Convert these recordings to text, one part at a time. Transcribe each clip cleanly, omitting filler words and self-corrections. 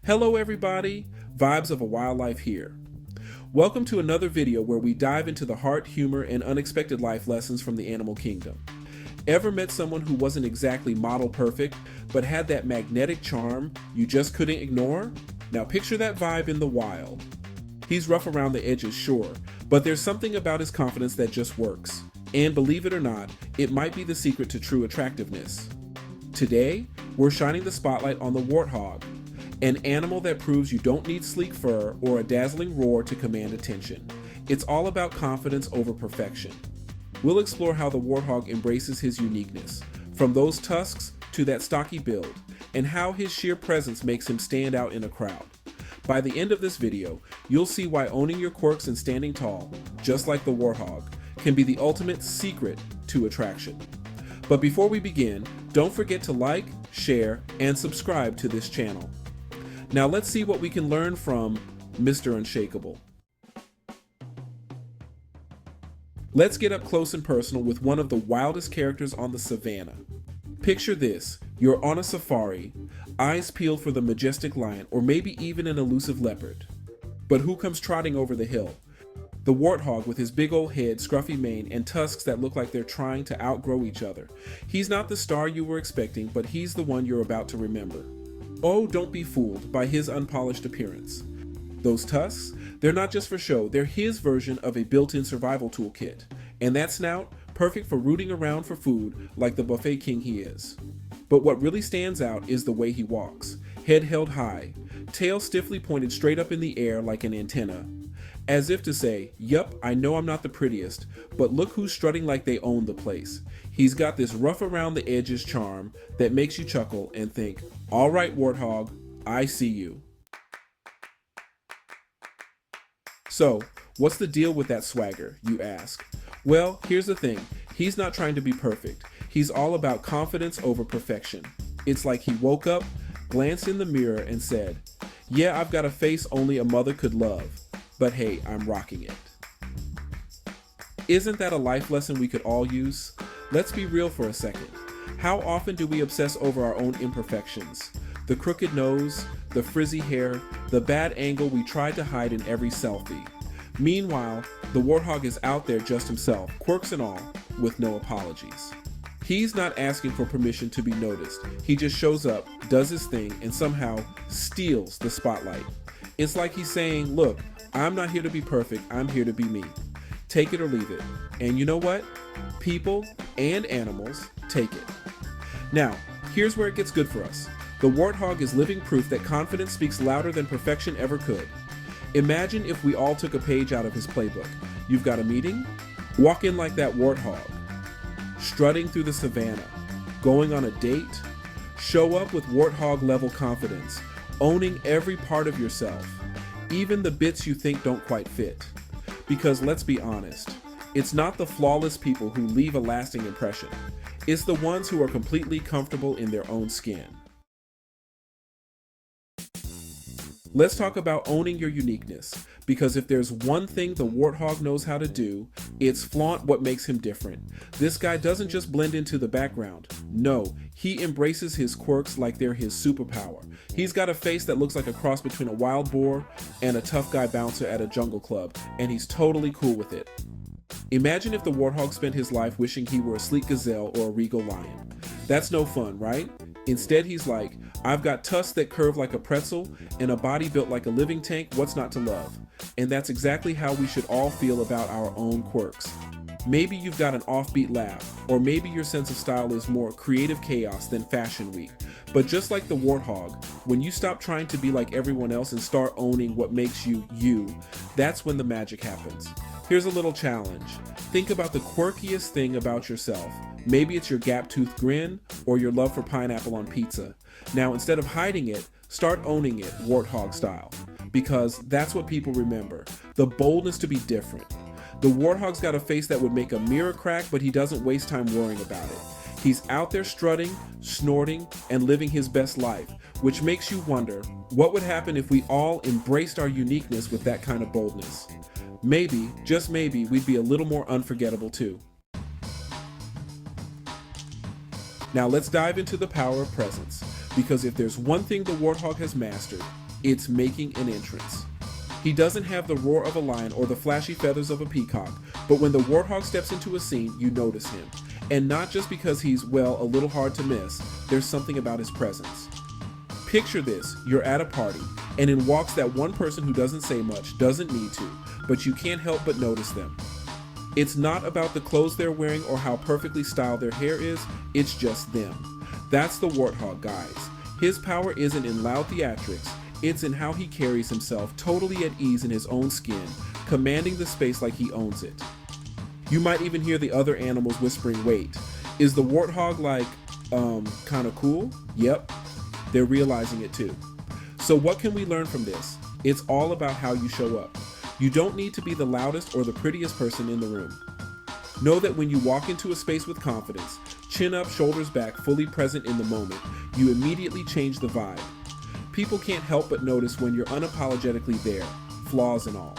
Hello everybody, Vibes of a Wildlife here. Welcome to another video where we dive into the heart, humor, and unexpected life lessons from the animal kingdom. Ever met someone who wasn't exactly model perfect, but had that magnetic charm you just couldn't ignore? Now picture that vibe in the wild. He's rough around the edges, sure, but there's something about his confidence that just works. And believe it or not, it might be the secret to true attractiveness. Today, we're shining the spotlight on the warthog, an animal that proves you don't need sleek fur or a dazzling roar to command attention. It's all about confidence over perfection. We'll explore how the warthog embraces his uniqueness, from those tusks to that stocky build, and how his sheer presence makes him stand out in a crowd. By the end of this video, you'll see why owning your quirks and standing tall, just like the warthog, can be the ultimate secret to attraction. But before we begin, don't forget to like, share, and subscribe to this channel. Now let's see what we can learn from Mr. Unshakable. Let's get up close and personal with one of the wildest characters on the savanna. Picture this, you're on a safari, eyes peeled for the majestic lion or maybe even an elusive leopard. But who comes trotting over the hill? The warthog with his big old head, scruffy mane, and tusks that look like they're trying to outgrow each other. He's not the star you were expecting, but he's the one you're about to remember. Oh, don't be fooled by his unpolished appearance. Those tusks, they're not just for show, they're his version of a built-in survival toolkit. And that snout, perfect for rooting around for food like the buffet king he is. But what really stands out is the way he walks, head held high, tail stiffly pointed straight up in the air like an antenna. As if to say, yup, I know I'm not the prettiest, but look who's strutting like they own the place. He's got this rough around the edges charm that makes you chuckle and think, all right, warthog, I see you. So, what's the deal with that swagger, you ask? Well, here's the thing, he's not trying to be perfect. He's all about confidence over perfection. It's like he woke up, glanced in the mirror and said, yeah, I've got a face only a mother could love. But hey, I'm rocking it. Isn't that a life lesson we could all use? Let's be real for a second. How often do we obsess over our own imperfections? The crooked nose, the frizzy hair, the bad angle we tried to hide in every selfie. Meanwhile, the warthog is out there just himself, quirks and all, with no apologies. He's not asking for permission to be noticed. He just shows up, does his thing, and somehow steals the spotlight. It's like he's saying, look, I'm not here to be perfect, I'm here to be me. Take it or leave it. And you know what? People and animals take it. Now, here's where it gets good for us. The warthog is living proof that confidence speaks louder than perfection ever could. Imagine if we all took a page out of his playbook. You've got a meeting? Walk in like that warthog. Strutting through the savanna. Going on a date? Show up with warthog level confidence. Owning every part of yourself. Even the bits you think don't quite fit. Because let's be honest, it's not the flawless people who leave a lasting impression. It's the ones who are completely comfortable in their own skin. Let's talk about owning your uniqueness, because if there's one thing the warthog knows how to do, it's flaunt what makes him different. This guy doesn't just blend into the background. No, he embraces his quirks like they're his superpower. He's got a face that looks like a cross between a wild boar and a tough guy bouncer at a jungle club, and he's totally cool with it. Imagine if the warthog spent his life wishing he were a sleek gazelle or a regal lion. That's no fun, right? Instead, he's like, I've got tusks that curve like a pretzel and a body built like a living tank, what's not to love? And that's exactly how we should all feel about our own quirks. Maybe you've got an offbeat laugh, or maybe your sense of style is more creative chaos than fashion week. But just like the warthog, when you stop trying to be like everyone else and start owning what makes you, you, that's when the magic happens. Here's a little challenge. Think about the quirkiest thing about yourself. Maybe it's your gap-toothed grin or your love for pineapple on pizza. Now, instead of hiding it, start owning it, warthog style. Because that's what people remember. The boldness to be different. The warthog's got a face that would make a mirror crack, but he doesn't waste time worrying about it. He's out there strutting, snorting, and living his best life, which makes you wonder, what would happen if we all embraced our uniqueness with that kind of boldness? Maybe, just maybe, we'd be a little more unforgettable too. Now let's dive into the power of presence. because if there's one thing the warthog has mastered, it's making an entrance. He doesn't have the roar of a lion or the flashy feathers of a peacock, but when the warthog steps into a scene, you notice him. And not just because he's, well, a little hard to miss, there's something about his presence. Picture this, you're at a party, and in walks that one person who doesn't say much, doesn't need to, but you can't help but notice them. It's not about the clothes they're wearing or how perfectly styled their hair is, it's just them. That's the warthog, guys. His power isn't in loud theatrics, it's in how he carries himself, totally at ease in his own skin, commanding the space like he owns it. You might even hear the other animals whispering, wait, is the warthog like, kinda cool? Yep, they're realizing it too. So what can we learn from this? It's all about how you show up. You don't need to be the loudest or the prettiest person in the room. Know that when you walk into a space with confidence, chin up, shoulders back, fully present in the moment, you immediately change the vibe. People can't help but notice when you're unapologetically there, flaws and all.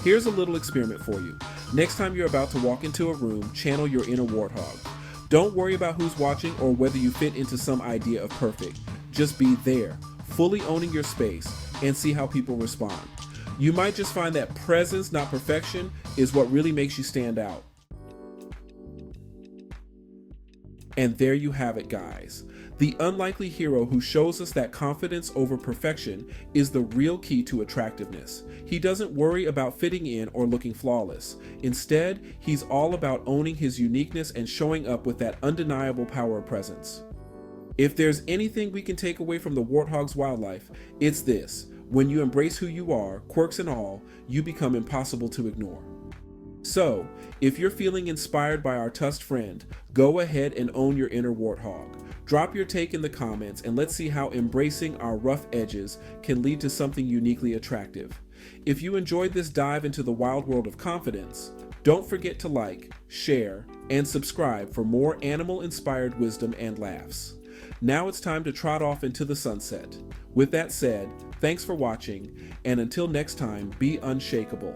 Here's a little experiment for you. Next time you're about to walk into a room, channel your inner warthog. Don't worry about who's watching or whether you fit into some idea of perfect. Just be there, fully owning your space, and see how people respond. You might just find that presence, not perfection, is what really makes you stand out. And there you have it, guys. The unlikely hero who shows us that confidence over perfection is the real key to attractiveness. He doesn't worry about fitting in or looking flawless. Instead, he's all about owning his uniqueness and showing up with that undeniable power of presence. If there's anything we can take away from the warthog's wildlife, it's this. When you embrace who you are, quirks and all, you become impossible to ignore. So, if you're feeling inspired by our tusked friend, go ahead and own your inner warthog. Drop your take in the comments and let's see how embracing our rough edges can lead to something uniquely attractive. If you enjoyed this dive into the wild world of confidence, don't forget to like, share, and subscribe for more animal-inspired wisdom and laughs. Now it's time to trot off into the sunset. With that said, thanks for watching, and until next time, be unshakable.